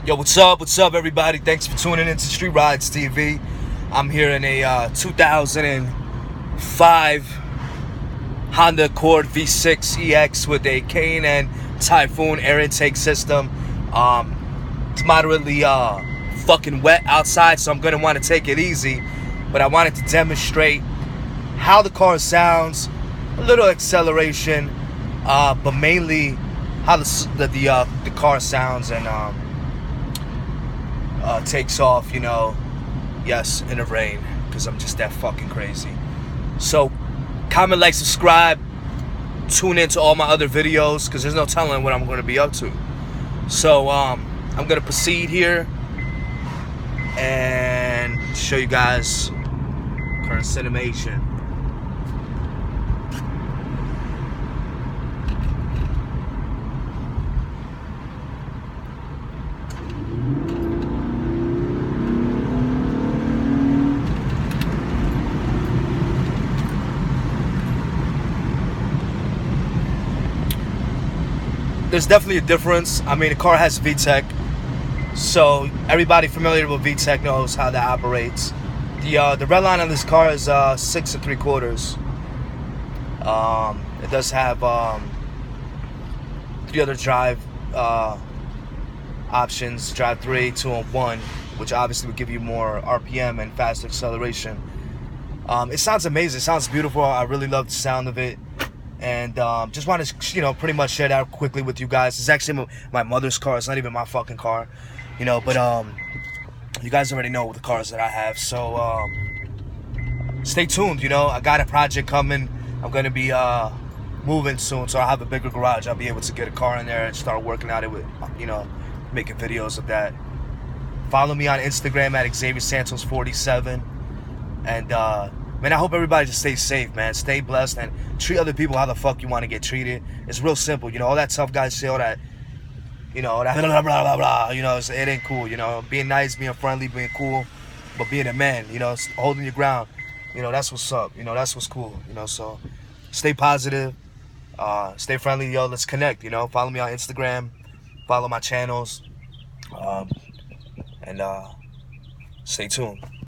Yo, what's up? What's up, everybody? Thanks for tuning into StreetRidesTV. I'm here in a 2005 Honda Accord V6 EX with a K&N Typhoon air intake system. It's moderately fucking wet outside, so I'm gonna want to take it easy. But I wanted to demonstrate how the car sounds, a little acceleration, but mainly how the car sounds and takes off, you know, yes, in the rain, because I'm just that fucking crazy. So comment, like, subscribe, tune into all my other videos, because there's no telling what I'm going to be up to. So I'm going to proceed here and show you guys current cinemation. There's definitely a difference. I mean, the car has VTEC, so everybody familiar with VTEC knows how that operates. The red line on this car is 6 3/4. It does have 3 other drive options: drive 3, 2, and 1, which obviously would give you more RPM and faster acceleration. It sounds amazing. It sounds beautiful. I really love the sound of it. And just want to, you know, pretty much share that quickly with you guys. It's actually my mother's car. It's not even my fucking car, you know. But you guys already know the cars that I have. So stay tuned. You know, I got a project coming. I'm gonna be moving soon, so I'll have a bigger garage. I'll be able to get a car in there and start working at it with, you know, making videos of that. Follow me on Instagram at XavierSantos47. And man, I hope everybody just stays safe, man. Stay blessed and treat other people how the fuck you want to get treated. It's real simple, you know. All that tough guys say all that, you know, that blah blah blah blah. You know, it ain't cool. You know, being nice, being friendly, being cool, but being a man, you know, holding your ground. You know, that's what's up. You know, that's what's cool. You know, so stay positive, stay friendly, yo. Let's connect. You know, follow me on Instagram, follow my channels, and stay tuned.